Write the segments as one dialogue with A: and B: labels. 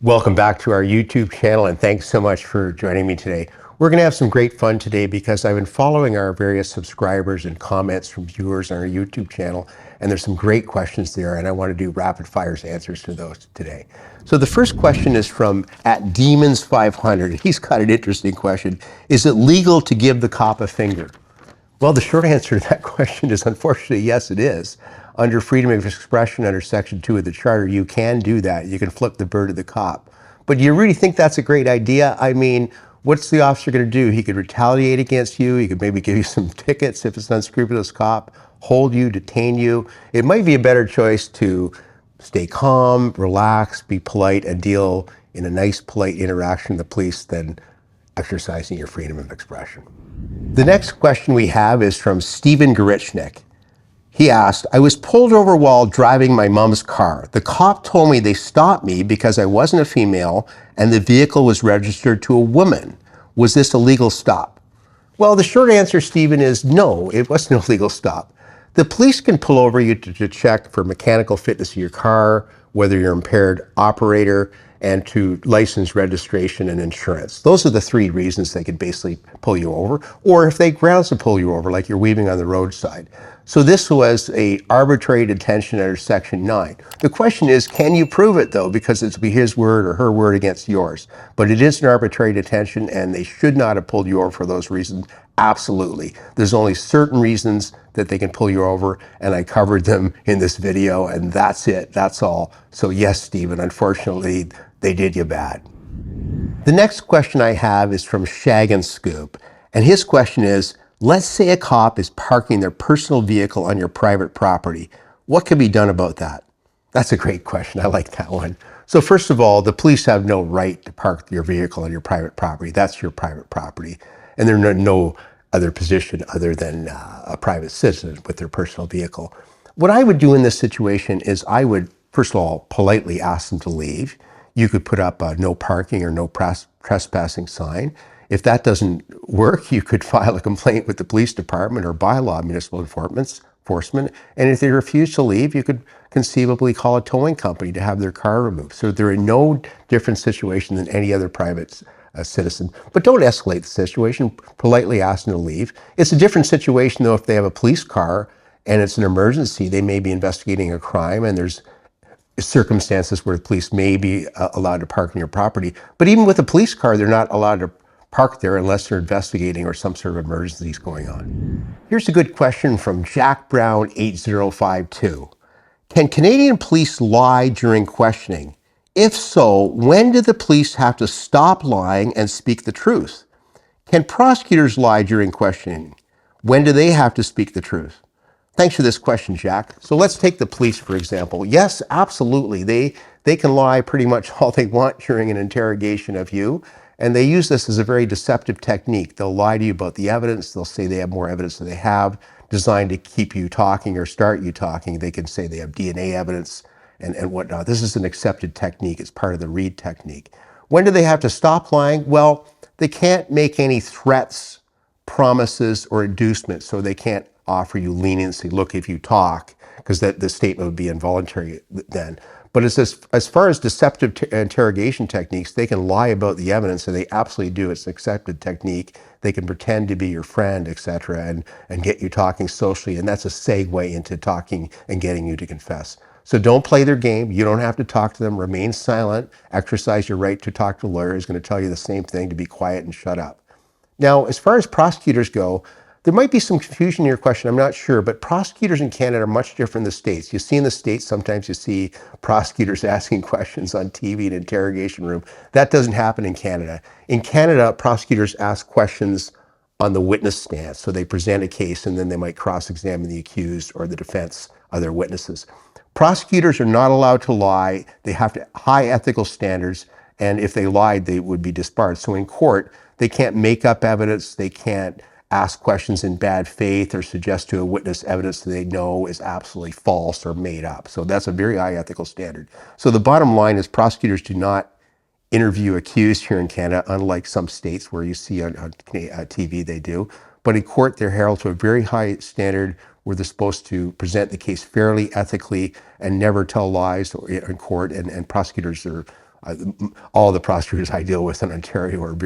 A: Welcome back to our YouTube channel, and thanks so much for joining me today. We're going to have some great fun today because I've been following our various subscribers and comments from viewers on our YouTube channel, and there's some great questions there, and I want to do rapid fire answers to those today. So the first question is from @Demons500. He's got an interesting question. Is it legal to give the cop a finger? Well, the short answer to that question is unfortunately, yes, it is. Under freedom of expression, under Section 2 of the Charter, you can do that. You can flip the bird to the cop. But do you really think that's a great idea? I mean, what's the officer going to do? He could retaliate against you. He could maybe give you some tickets if it's an unscrupulous cop, hold you, detain you. It might be a better choice to stay calm, relax, be polite, and deal in a nice, polite interaction with the police than exercising your freedom of expression. The next question we have is from Stephen Gorichnik. He asked, I was pulled over while driving my mom's car. The cop told me they stopped me because I wasn't a female and the vehicle was registered to a woman. Was this a legal stop? Well, the short answer, Stephen, is no, it wasn't a legal stop. The police can pull over you to check for mechanical fitness of your car, whether you're impaired operator, and to license, registration, and insurance. Those are the three reasons they could basically pull you over, or if they grounds to pull you over, like you're weaving on the roadside. So this was a arbitrary detention under Section 9. The question is, can you prove it though? Because it's be his word or her word against yours. But it is an arbitrary detention and they should not have pulled you over for those reasons. Absolutely. There's only certain reasons that they can pull you over, and I covered them in this video, and that's it, that's all. So yes, Stephen, unfortunately, they did you bad. The next question I have is from Shag and Scoop, and his question is, let's say a cop is parking their personal vehicle on your private property. What can be done about that? That's a great question, I like that one. So first of all, the police have no right to park your vehicle on your private property. That's your private property, and they're no other position other than a private citizen with their personal vehicle. What I would do in this situation is I would, first of all, politely ask them to leave. You could put up a no parking or no trespassing sign. If that doesn't work, you could file a complaint with the police department or bylaw municipal enforcement. And if they refuse to leave, you could conceivably call a towing company to have their car removed. So they're in no different situation than any other private citizen. But don't escalate the situation. Politely ask them to leave. It's a different situation though if they have a police car and it's an emergency. They may be investigating a crime and there's circumstances where the police may be allowed to park on your property. But even with a police car, they're not allowed to park there unless they're investigating or some sort of emergency is going on. Here's a good question from Jack Brown 8052. Can Canadian police lie during questioning? If so, when do the police have to stop lying and speak the truth? Can prosecutors lie during questioning? When do they have to speak the truth? Thanks for this question, Jack. So let's take the police, for example. Yes, absolutely. They can lie pretty much all they want during an interrogation of you. And they use this as a very deceptive technique. They'll lie to you about the evidence. They'll say they have more evidence than they have, designed to keep you talking or start you talking. They can say they have DNA evidence and whatnot. This is an accepted technique. It's part of the Reid technique. When do they have to stop lying? Well, they can't make any threats, promises, or inducements, so they can't offer you leniency. Look, if you talk, because the statement would be involuntary then. But as far as deceptive interrogation techniques, they can lie about the evidence, and they absolutely do. It's an accepted technique. They can pretend to be your friend, etc., and get you talking socially, and that's a segue into talking and getting you to confess. So don't play their game. You don't have to talk to them. Remain silent. Exercise your right to talk to a lawyer who's going to tell you the same thing, to be quiet and shut up. Now, as far as prosecutors go, there might be some confusion in your question, I'm not sure, but prosecutors in Canada are much different than the States. You see in the States, sometimes you see prosecutors asking questions on TV in an interrogation room. That doesn't happen in Canada. In Canada, prosecutors ask questions on the witness stand. So they present a case and then they might cross-examine the accused or the defense, other witnesses. Prosecutors are not allowed to lie. They have high ethical standards, and if they lied, they would be disbarred. So in court, they can't make up evidence. They can't ask questions in bad faith or suggest to a witness evidence that they know is absolutely false or made up. So that's a very high ethical standard. So the bottom line is prosecutors do not interview accused here in Canada, unlike some states where you see on TV they do. But in court, they're held to a very high standard where they're supposed to present the case fairly, ethically, and never tell lies in court. And prosecutors are all the prosecutors I deal with in Ontario are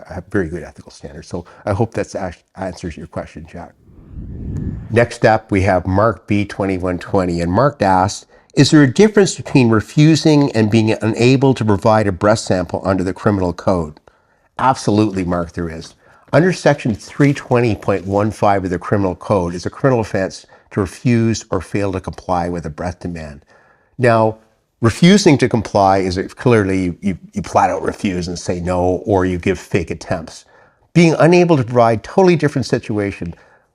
A: have very good ethical standards. So I hope that answers your question, Jack. Next up, we have Mark B2120, and Mark asked, is there a difference between refusing and being unable to provide a breath sample under the criminal code? Absolutely, Mark, there is. Under section 320.15 of the criminal code is a criminal offense to refuse or fail to comply with a breath demand. Now, refusing to comply is clearly you flat out refuse and say no, or you give fake attempts. Being unable to provide, totally different situation.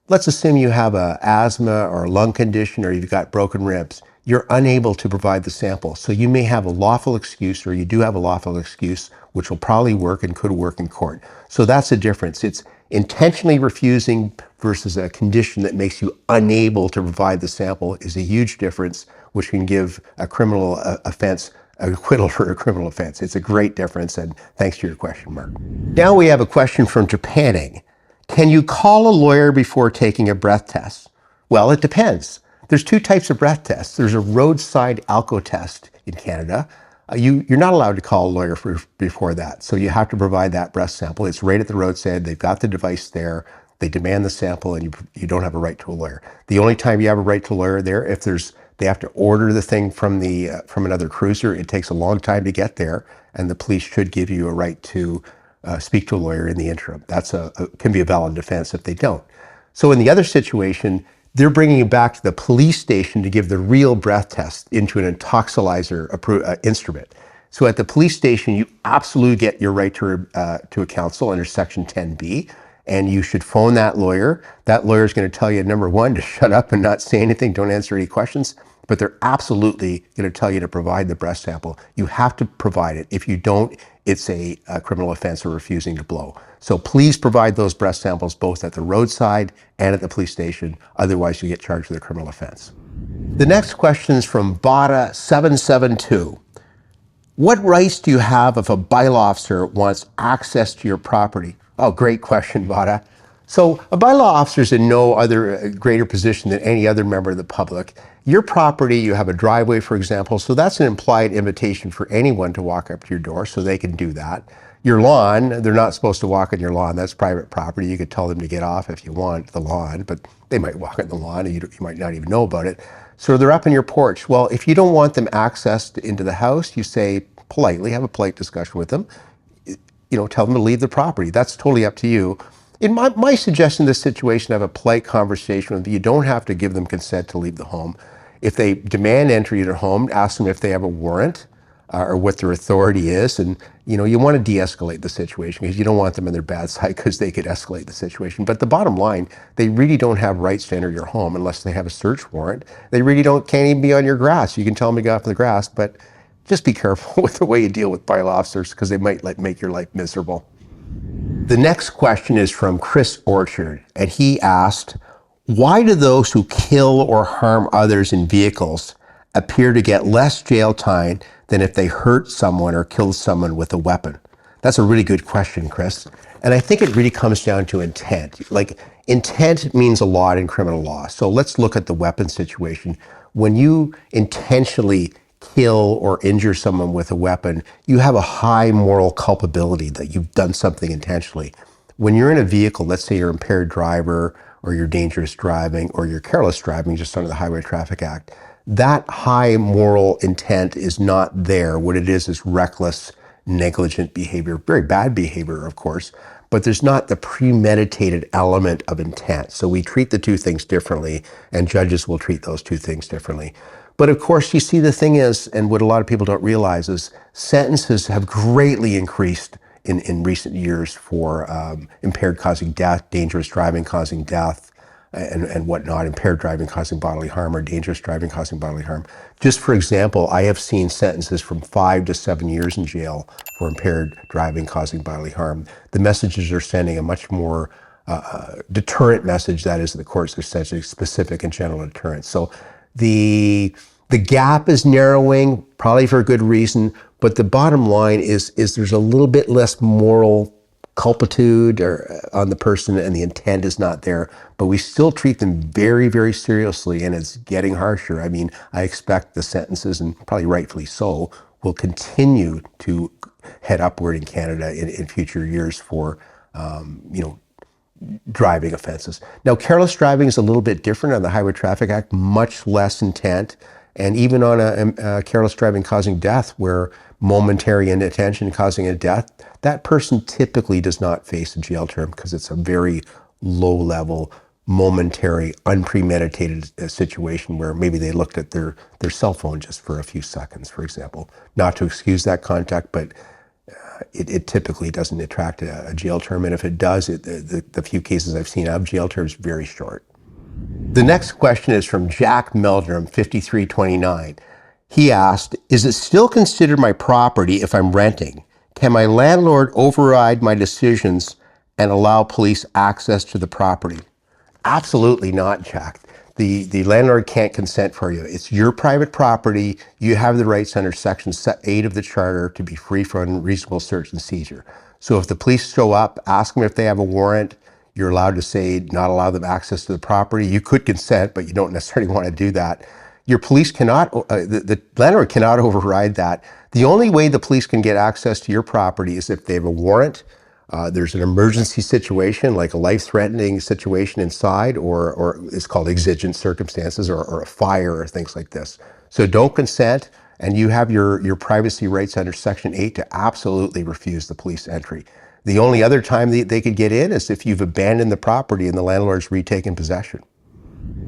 A: Let's assume you have asthma or a lung condition, or you've got broken ribs. You're unable to provide the sample. So you may have a lawful excuse, or you do have a lawful excuse, which will probably work and could work in court. So that's the difference. It's intentionally refusing versus a condition that makes you unable to provide the sample is a huge difference, which can give a criminal offense an acquittal for a criminal offense. It's a great difference, and thanks to your question, Mark. Now we have a question from Japaning. Can you call a lawyer before taking a breath test? Well, it depends. There's two types of breath tests. There's a roadside alco test in Canada. You're not allowed to call a lawyer before that. So you have to provide that breath sample. It's right at the roadside. They've got the device there. They demand the sample, and you don't have a right to a lawyer. The only time you have a right to a lawyer there, if they have to order the thing from another cruiser. It takes a long time to get there, and the police should give you a right to speak to a lawyer in the interim. That's can be a valid defense if they don't. So in the other situation, they're bringing you back to the police station to give the real breath test into an intoxilizer instrument. So at the police station, you absolutely get your right to a counsel under Section 10B, and you should phone that lawyer. That lawyer is going to tell you, number one, to shut up and not say anything, don't answer any questions, but they're absolutely going to tell you to provide the breath sample. You have to provide it. If you don't, it's a criminal offense for refusing to blow. So please provide those breath samples both at the roadside and at the police station. Otherwise, you get charged with a criminal offense. The next question is from Bada772. What rights do you have if a bylaw officer wants access to your property? Oh, great question, Bada. So a bylaw officer is in no other greater position than any other member of the public. Your property, you have a driveway, for example, so that's an implied invitation for anyone to walk up to your door, so they can do that. Your lawn, they're not supposed to walk on your lawn. That's private property. You could tell them to get off if you want the lawn, but they might walk on the lawn and you might not even know about it. So they're up on your porch. Well, if you don't want them accessed into the house, you say politely, have a polite discussion with them, tell them to leave the property. That's totally up to you. In my suggestion in this situation, have a polite conversation with them. You don't have to give them consent to leave the home. If they demand entry to their home, ask them if they have a warrant or what their authority is. And, you want to de-escalate the situation because you don't want them on their bad side because they could escalate the situation. But the bottom line, they really don't have rights to enter your home unless they have a search warrant. They really can't even be on your grass. You can tell them to get off the grass, but just be careful with the way you deal with bylaw officers because they might make your life miserable. The next question is from Chris Orchard, and he asked, why do those who kill or harm others in vehicles appear to get less jail time than if they hurt someone or kill someone with a weapon? That's a really good question, Chris. And I think it really comes down to intent. Like, intent means a lot in criminal law. So let's look at the weapon situation. When you intentionally kill or injure someone with a weapon, you have a high moral culpability that you've done something intentionally. When you're in a vehicle, let's say you're an impaired driver or you're dangerous driving or you're careless driving just under the Highway Traffic Act, that high moral intent is not there. What it is reckless, negligent behavior, very bad behavior, of course, but there's not the premeditated element of intent. So we treat the two things differently, and judges will treat those two things differently. But of course, you see, the thing is, and what a lot of people don't realize is sentences have greatly increased in recent years for impaired causing death, dangerous driving causing death, and whatnot, impaired driving causing bodily harm or dangerous driving causing bodily harm. Just for example, I have seen sentences from 5 to 7 years in jail for impaired driving causing bodily harm. The messages are sending a much more deterrent message, that is, the courts are essentially specific and general deterrence. So the gap is narrowing, probably for a good reason, but the bottom line is there's a little bit less moral culpitude on the person, and the intent is not there, but we still treat them very, very seriously, and it's getting harsher. I mean, I expect the sentences, and probably rightfully so, will continue to head upward in Canada in future years for, driving offenses. Now, careless driving is a little bit different on the Highway Traffic Act, much less intent. And even on a careless driving causing death, where momentary inattention causing a death, that person typically does not face a jail term because it's a very low level, momentary, unpremeditated situation where maybe they looked at their cell phone just for a few seconds, for example. Not to excuse that conduct, but it typically doesn't attract a jail term. And if it does, the few cases I've seen of jail terms, very short. The next question is from Jack Meldrum, 5329. He asked, is it still considered my property if I'm renting? Can my landlord override my decisions and allow police access to the property? Absolutely not, Jack. The landlord can't consent for you. It's your private property. You have the rights under Section 8 of the Charter to be free from unreasonable search and seizure. So if the police show up, ask them if they have a warrant. You're allowed to say not allow them access to the property. You could consent, but you don't necessarily want to do that. Your police cannot, the landlord cannot override that. The only way the police can get access to your property is if they have a warrant, there's an emergency situation, like a life-threatening situation inside, or it's called exigent circumstances, or a fire, or things like this. So don't consent, and you have your privacy rights under Section 8 to absolutely refuse the police entry. The only other time they could get in is if you've abandoned the property and the landlord's retaken possession.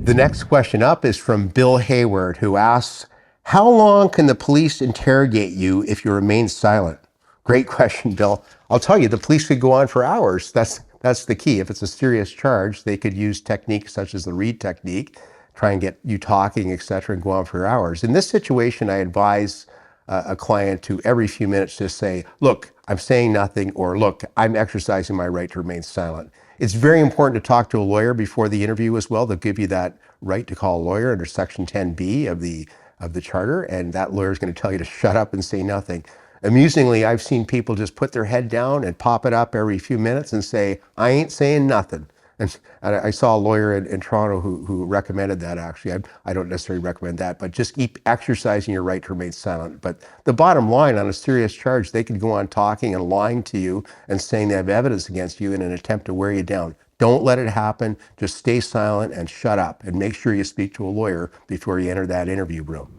A: The next question up is from Bill Hayward, who asks, how long can the police interrogate you if you remain silent? Great question, Bill. I'll tell you, the police could go on for hours. That's the key. If it's a serious charge, they could use techniques such as the Reed technique, try and get you talking, etc., and go on for hours. In this situation, I advise a client to every few minutes just say, look, I'm saying nothing, or look, I'm exercising my right to remain silent. It's very important to talk to a lawyer before the interview as well. They'll give you that right to call a lawyer under Section 10B of the Charter, and that lawyer is going to tell you to shut up and say nothing. Amusingly, I've seen people just put their head down and pop it up every few minutes and say, I ain't saying nothing. And I saw a lawyer in Toronto who recommended that, actually. I don't necessarily recommend that, but just keep exercising your right to remain silent. But the bottom line, on a serious charge, they could go on talking and lying to you and saying they have evidence against you in an attempt to wear you down. Don't let it happen. Just stay silent and shut up, and make sure you speak to a lawyer before you enter that interview room.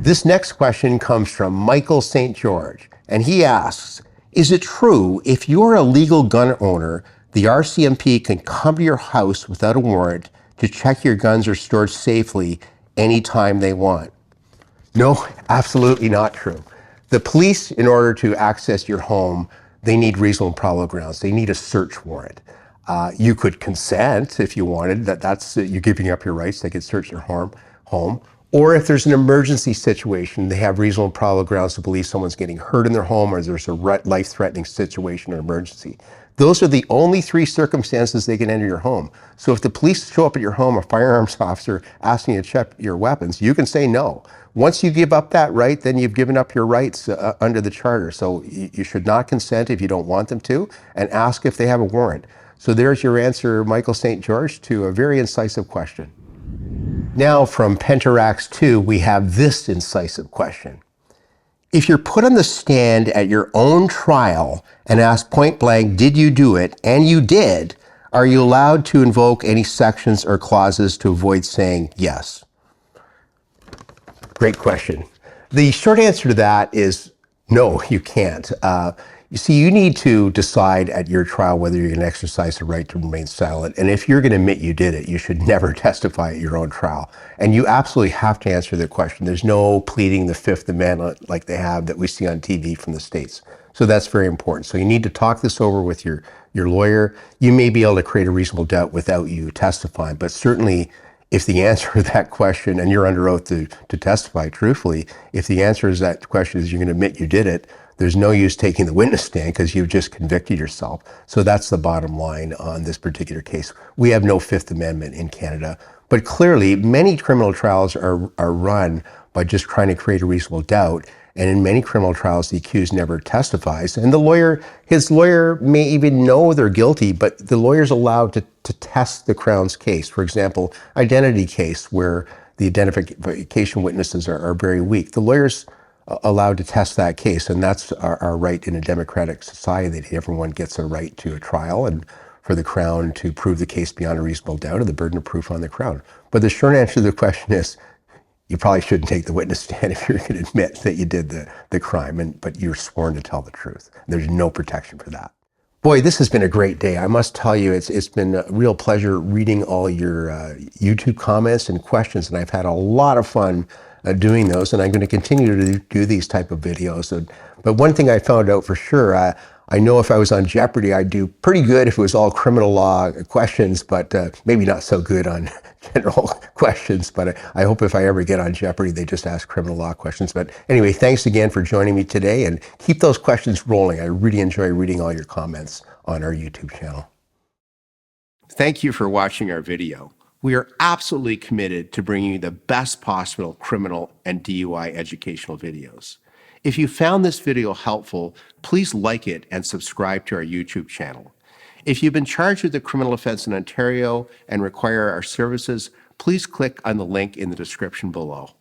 A: This next question comes from Michael St. George, and he asks, is it true if you're a legal gun owner, the RCMP can come to your house without a warrant to check your guns are stored safely anytime they want? No, absolutely not true. The police, in order to access your home, they need reasonable probable grounds. They need a search warrant. You could consent if you wanted, that's you're giving up your rights. They could search your home. Or if there's an emergency situation, they have reasonable probable grounds to believe someone's getting hurt in their home, or there's a life-threatening situation or emergency. Those are the only three circumstances they can enter your home. So if the police show up at your home, a firearms officer asking you to check your weapons, you can say no. Once you give up that right, then you've given up your rights under the Charter. So you should not consent if you don't want them to, and ask if they have a warrant. So there's your answer, Michael St. George, to a very incisive question. Now from Pentarax 2, we have this incisive question. If you're put on the stand at your own trial and asked point blank, did you do it? And you did, are you allowed to invoke any sections or clauses to avoid saying yes? Great question. The short answer to that is no, you can't. You see, you need to decide at your trial whether you're going to exercise the right to remain silent. And if you're going to admit you did it, you should never testify at your own trial. And you absolutely have to answer the question. There's no pleading the Fifth Amendment like they have that we see on TV from the States. So that's very important. So you need to talk this over with your lawyer. You may be able to create a reasonable doubt without you testifying, but certainly if the answer to that question, and you're under oath to testify truthfully, if the answer to that question is you're going to admit you did it, there's no use taking the witness stand because you've just convicted yourself. So that's the bottom line on this particular case. We have no Fifth Amendment in Canada, but clearly many criminal trials are run by just trying to create a reasonable doubt. And in many criminal trials, the accused never testifies. And his lawyer may even know they're guilty, but the lawyer's allowed to test the Crown's case. For example, identity case where the identification witnesses are very weak. The lawyer's allowed to test that case. And that's our right in a democratic society, that everyone gets a right to a trial and for the Crown to prove the case beyond a reasonable doubt, and the burden of proof on the Crown. But the short answer to the question is, you probably shouldn't take the witness stand if you're going to admit that you did the crime, but you're sworn to tell the truth. There's no protection for that. Boy, this has been a great day. I must tell you, it's been a real pleasure reading all your YouTube comments and questions, and I've had a lot of fun doing those, and I'm going to continue to do these type of videos. But one thing I found out for sure, I know if I was on Jeopardy, I'd do pretty good if it was all criminal law questions, but maybe not so good on general questions. But I hope if I ever get on Jeopardy, they just ask criminal law questions. But anyway, thanks again for joining me today, and keep those questions rolling. I really enjoy reading all your comments on our YouTube channel. Thank you for watching our video. We are absolutely committed to bringing you the best possible criminal and DUI educational videos. If you found this video helpful, please like it and subscribe to our YouTube channel. If you've been charged with a criminal offense in Ontario and require our services, please click on the link in the description below.